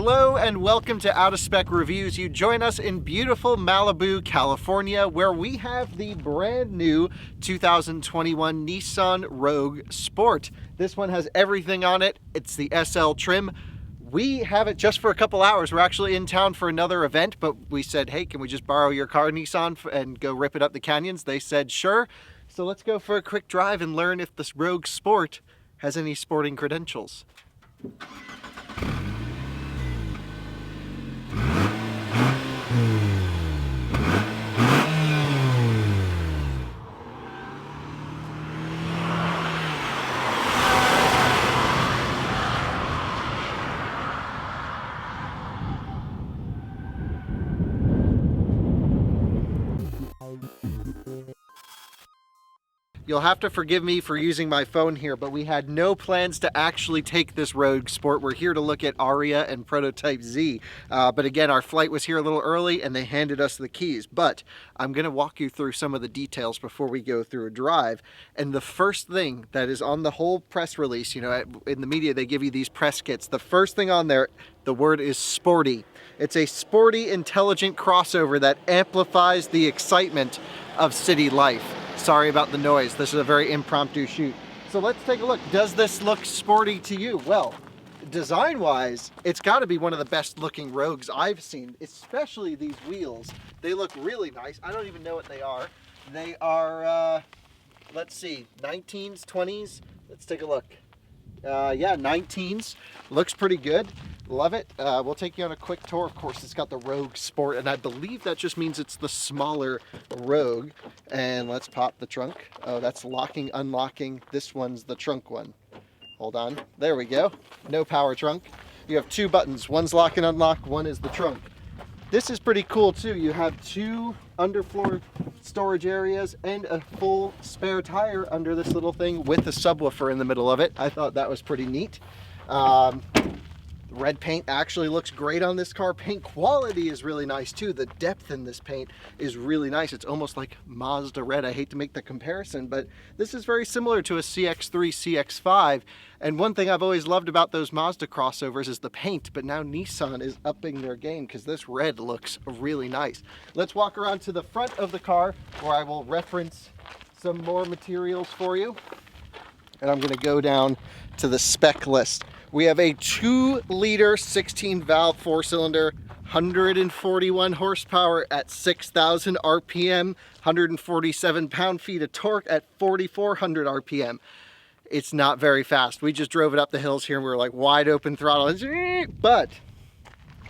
Hello and welcome to Out of Spec Reviews. You join us in beautiful Malibu, California, where we have the brand new 2021 Nissan Rogue Sport. This one has everything on it. It's the SL trim. We have it just for a couple hours. We're actually in town for another event, but we said, hey, can we just borrow your car, Nissan, and go rip it up the canyons? They said, sure. So let's go for a quick drive and learn if this Rogue Sport has any sporting credentials. You'll have to forgive me for using my phone here, but we had no plans to actually take this Rogue Sport. We're here to look at Aria and Prototype Z. But again, our flight was here a little early and they handed us the keys. But I'm going to walk you through some of the details before we go through a drive. And the first thing that is on the whole press release, you know, in the media, they give you these press kits. The first thing on there, the word is Sporty. It's a sporty, intelligent crossover that amplifies the excitement of city life. Sorry about the noise. This is a very impromptu shoot. So let's take a look. Does this look sporty to you? Well, design-wise, it's got to be one of the best looking Rogues I've seen, especially these wheels. They look really nice. I don't even know what they are. They are, let's see, 19s, 20s. Let's take a look. Yeah, 19s. Looks pretty good. Love it. We'll take you on a quick tour. Of course, it's got the Rogue Sport, and I believe that just means it's the smaller Rogue. And let's pop the trunk. Oh, that's locking, unlocking. This one's the trunk one. Hold on. There we go. No power trunk. You have two buttons. One's lock and unlock. One is the trunk. This is pretty cool too. You have two underfloor storage areas and a full spare tire under this little thing with a subwoofer in the middle of it. I thought that was pretty neat. Red paint actually looks great on this car. Paint quality is really nice too. The depth in this paint is really nice. It's almost like Mazda red. I hate to make the comparison, but this is very similar to a CX-3, CX-5. And one thing I've always loved about those Mazda crossovers is the paint, but now Nissan is upping their game because this red looks really nice. Let's walk around to the front of the car where I will reference some more materials for you. And I'm going to go down to the spec list. We have a 2-liter 16-valve 4-cylinder, 141 horsepower at 6,000 RPM, 147 pound-feet of torque at 4,400 RPM. It's not very fast. We just drove it up the hills here and we were like wide open throttle. But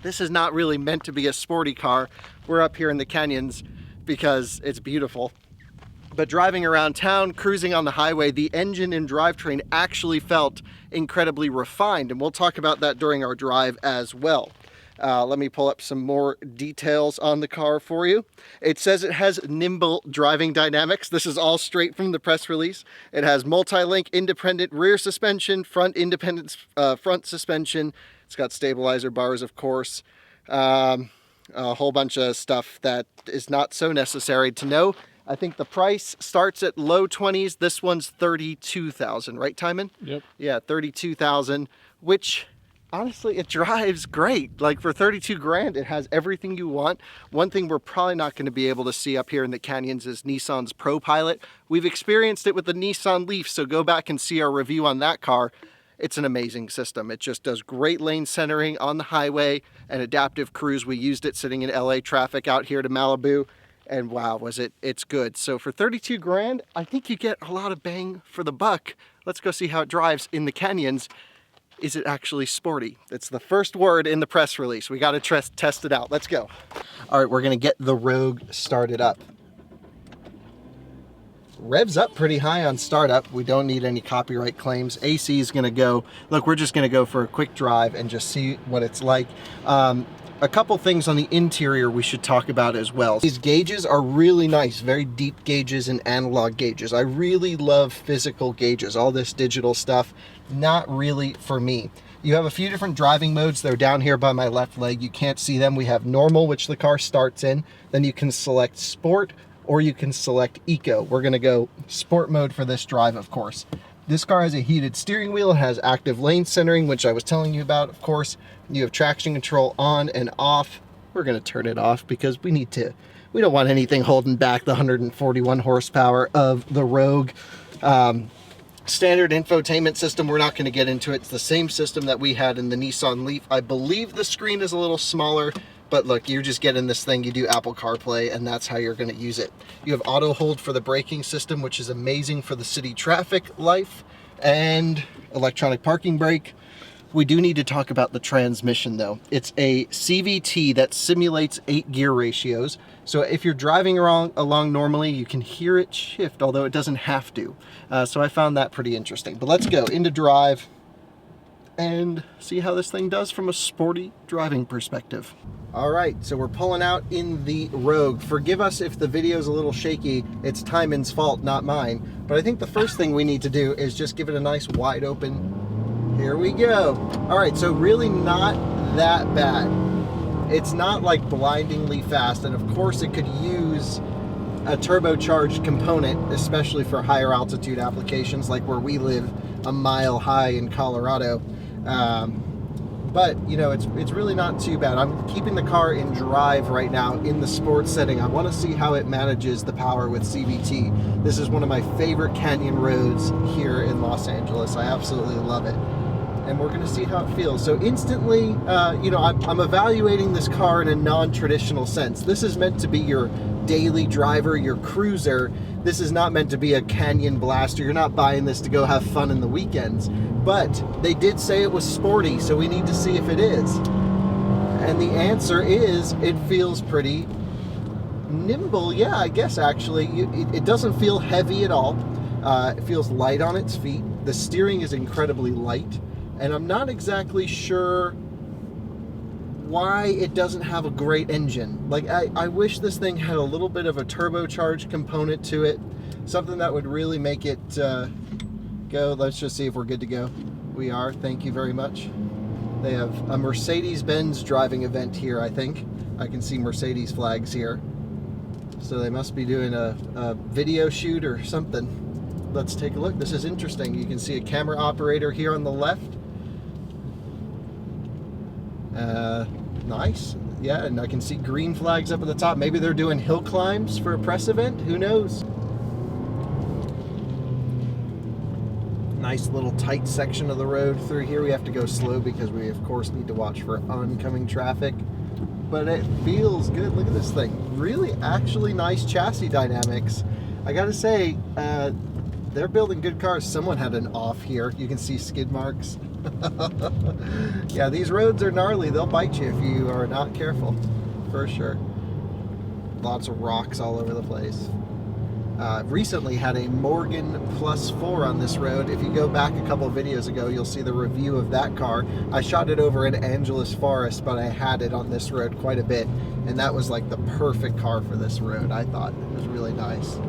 this is not really meant to be a sporty car. We're up here in the canyons because it's beautiful. But driving around town, cruising on the highway, the engine and drivetrain actually felt incredibly refined, and we'll talk about that during our drive as well. Let me pull up some more details on the car for you. It says it has nimble driving dynamics. This is all straight from the press release. It has multi-link independent rear suspension, front independent front suspension. It's got stabilizer bars, of course. A whole bunch of stuff that is not so necessary to know. I think the price starts at low 20s. This one's $32,000, right, Tijmen? Yep. Yeah, $32,000, which honestly, it drives great. Like for 32 grand, it has everything you want. One thing we're probably not going to be able to see up here in the canyons is Nissan's ProPilot. We've experienced it with the Nissan Leaf, so go back and see our review on that car. It's an amazing system. It just does great lane centering on the highway and adaptive cruise. We used it sitting in LA traffic out here to Malibu. And wow, it's good. So for 32 grand, I think you get a lot of bang for the buck. Let's go see how it drives in the canyons. Is it actually sporty? It's the first word in the press release. We got to test it out. Let's go. All right, we're going to get the Rogue started up. Revs up pretty high on startup. We don't need any copyright claims. AC is going to go. Look, we're just going to go for a quick drive and just see what it's like. A couple things on the interior we should talk about as well. These gauges are really nice, very deep gauges and analog gauges. I really love physical gauges. All this digital stuff, not really for me. You have a few different driving modes. They're down here by my left leg. You can't see them. We have normal, which the car starts in. Then you can select sport or you can select eco. We're gonna go sport mode for this drive, of course. This car has a heated steering wheel, it has active lane centering, which I was telling you about, of course. You have traction control on and off. We're gonna turn it off because we don't want anything holding back the 141 horsepower of the Rogue. Standard infotainment system, we're not gonna get into it. It's the same system that we had in the Nissan Leaf. I believe the screen is a little smaller, but look, you're just getting this thing, you do Apple CarPlay, and that's how you're gonna use it. You have auto hold for the braking system, which is amazing for the city traffic life, and electronic parking brake. We do need to talk about the transmission though. It's a CVT that simulates 8 gear ratios. So if you're driving along normally, you can hear it shift, although it doesn't have to. So I found that pretty interesting. But let's go into drive and see how this thing does from a sporty driving perspective. All right, so we're pulling out in the Rogue. Forgive us if the video's a little shaky. It's Tijmen's fault, not mine. But I think the first thing we need to do is just give it a nice wide open. Here we go. All right, so really not that bad. It's not like blindingly fast, and of course it could use a turbocharged component, especially for higher altitude applications like where we live, a mile high in Colorado. But you know, it's really not too bad. I'm keeping the car in drive right now in the sports setting. I want to see how it manages the power with CVT. This is one of my favorite canyon roads here in Los Angeles. I absolutely love it. And we're going to see how it feels. So instantly, you know, I'm evaluating this car in a non-traditional sense. This is meant to be your daily driver, your cruiser. This is not meant to be a canyon blaster. You're not buying this to go have fun in the weekends. But they did say it was sporty, so we need to see if it is. And the answer is, it feels pretty nimble. Yeah, I guess actually. It doesn't feel heavy at all. It feels light on its feet. The steering is incredibly light. And I'm not exactly sure why it doesn't have a great engine. Like, I wish this thing had a little bit of a turbocharged component to it. Something that would really make it go. Let's just see if we're good to go. We are, thank you very much. They have a Mercedes-Benz driving event here, I think. I can see Mercedes flags here. So they must be doing a video shoot or something. Let's take a look. This is interesting. You can see a camera operator here on the left. Nice. Yeah, and I can see green flags up at the top. Maybe they're doing hill climbs for a press event. Who knows? Nice little tight section of the road through here. We have to go slow because we, of course, need to watch for oncoming traffic. But it feels good. Look at this thing. Really, actually nice chassis dynamics. I gotta say, they're building good cars. Someone had an off here. You can see skid marks. Yeah, these roads are gnarly. They'll bite you if you are not careful, for sure. Lots of rocks all over the place. Recently had a Morgan Plus 4 on this road. If you go back a couple of videos ago, you'll see the review of that car. I shot it over in Angeles Forest, but I had it on this road quite a bit, and that was like the perfect car for this road. I thought it was really nice.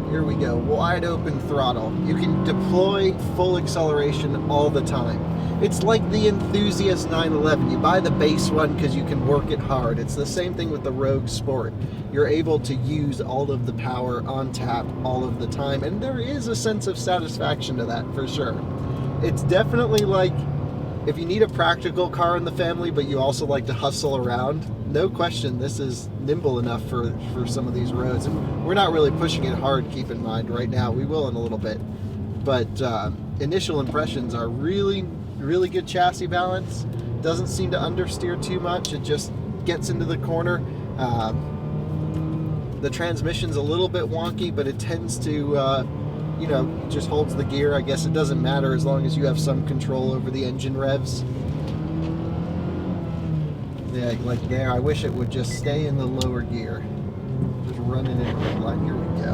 Here we go, wide open throttle. You can deploy full acceleration all the time. It's like the Enthusiast 911. You buy the base one because you can work it hard. It's the same thing with the Rogue Sport. You're able to use all of the power on tap all of the time, and there is a sense of satisfaction to that, for sure. It's definitely like, if you need a practical car in the family, but you also like to hustle around, no question, this is nimble enough for some of these roads. And we're not really pushing it hard, keep in mind, right now. We will in a little bit. But initial impressions are really, really good chassis balance. Doesn't seem to understeer too much. It just gets into the corner. The transmission's a little bit wonky, but it tends to, you know, just holds the gear. I guess it doesn't matter as long as you have some control over the engine revs. Yeah, like there, I wish it would just stay in the lower gear. Just running in a red line. Here we go.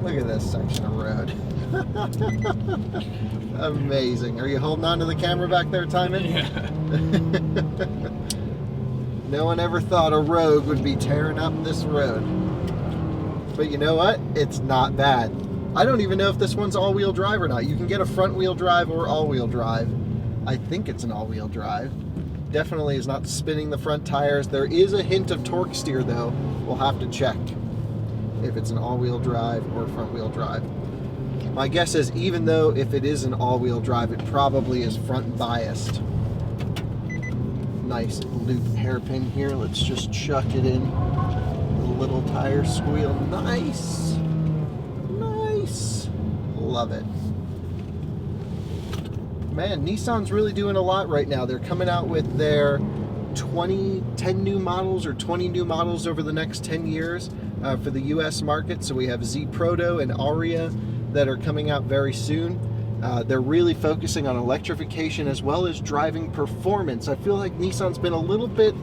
Look at this section of road. Amazing. Are you holding on to the camera back there, Tijmen? Yeah. No one ever thought a Rogue would be tearing up this road. But you know what? It's not bad. I don't even know if this one's all-wheel drive or not. You can get a front-wheel drive or all-wheel drive. I think it's an all-wheel drive. Definitely is not spinning the front tires. There is a hint of torque steer, though. We'll have to check if it's an all-wheel drive or front-wheel drive. My guess is, even though if it is an all-wheel drive, it probably is front biased. Nice loop hairpin here. Let's just chuck it in. The little tire squeal. Nice. Nice. Love it. Man, Nissan's really doing a lot right now. They're coming out with their 10 new models or 20 new models over the next 10 years for the US market. So we have Z Proto and Aria that are coming out very soon. They're really focusing on electrification as well as driving performance. I feel like Nissan's been a little bit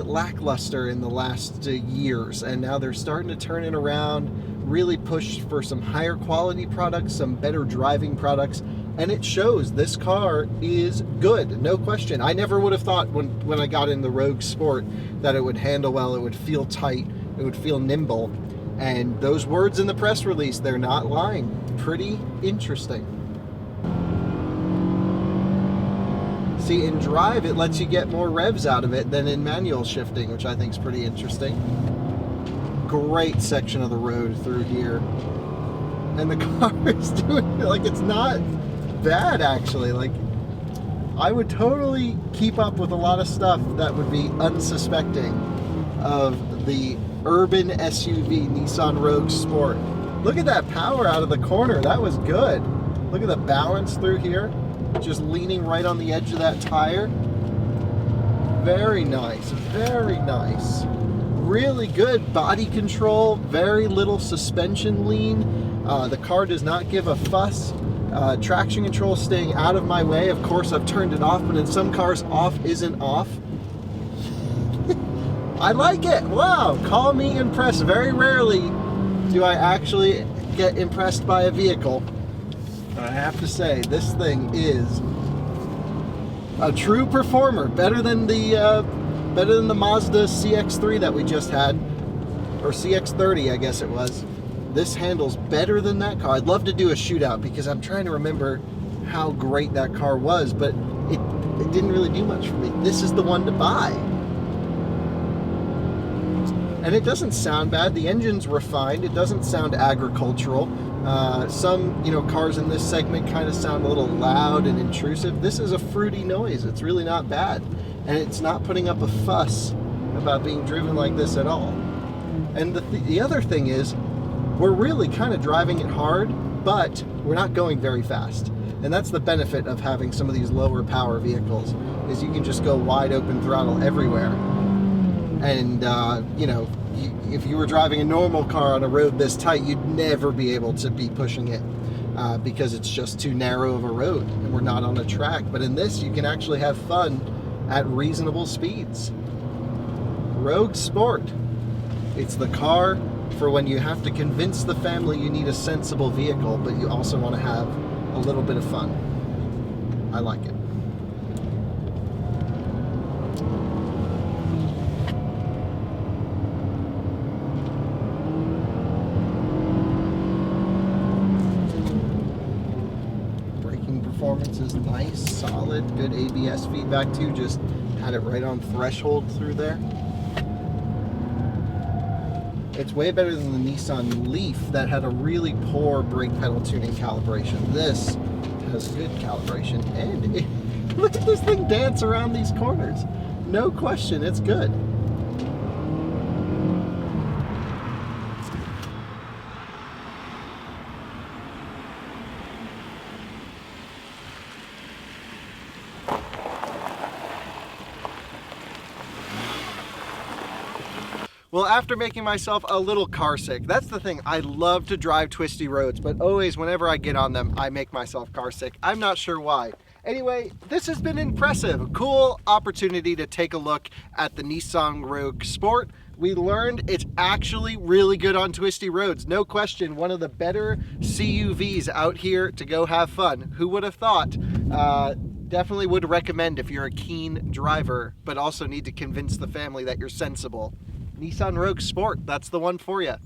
lackluster in the last years, and now they're starting to turn it around, really push for some higher quality products, some better driving products, and it shows. This car is good, no question. I never would have thought when I got in the Rogue Sport that it would handle well, it would feel tight, it would feel nimble. And those words in the press release, they're not lying. Pretty interesting. See, in drive, it lets you get more revs out of it than in manual shifting, which I think is pretty interesting. Great section of the road through here. And the car is doing, like, it's not bad, actually. Like, I would totally keep up with a lot of stuff that would be unsuspecting of the urban SUV Nissan Rogue Sport. Look at that power out of the corner. That was good. Look at the balance through here. Just leaning right on the edge of that tire. Very nice. Very nice. Really good body control. Very little suspension lean. The car does not give a fuss. Traction control staying out of my way. Of course, I've turned it off, but in some cars, off isn't off. I like it. Wow, call me impressed. Very rarely do I actually get impressed by a vehicle. I have to say, this thing is a true performer. Better than the Mazda CX-3 that we just had, or CX-30, I guess it was. This handles better than that car. I'd love to do a shootout because I'm trying to remember how great that car was, but it didn't really do much for me. This is the one to buy. And it doesn't sound bad. The engine's refined. It doesn't sound agricultural. Some, cars in this segment kind of sound a little loud and intrusive. This is a fruity noise. It's really not bad. And it's not putting up a fuss about being driven like this at all. And the other thing is, we're really kind of driving it hard, but we're not going very fast. And that's the benefit of having some of these lower power vehicles, is you can just go wide open throttle everywhere. And, if you were driving a normal car on a road this tight, you'd never be able to be pushing it because it's just too narrow of a road and we're not on a track. But in this, you can actually have fun at reasonable speeds. Rogue Sport. It's the car for when you have to convince the family you need a sensible vehicle, but you also want to have a little bit of fun. I like it. Performance is nice, solid, good ABS feedback too. Just had it right on threshold through there. It's way better than the Nissan Leaf that had a really poor brake pedal tuning calibration. This has good calibration, and look at this thing dance around these corners. No question, it's good. Well, after making myself a little car sick, that's the thing. I love to drive twisty roads, but always whenever I get on them, I make myself car sick. I'm not sure why. Anyway, this has been impressive. A cool opportunity to take a look at the Nissan Rogue Sport. We learned it's actually really good on twisty roads. No question, one of the better CUVs out here to go have fun. Who would have thought? Definitely would recommend if you're a keen driver, but also need to convince the family that you're sensible. Nissan Rogue Sport, that's the one for you.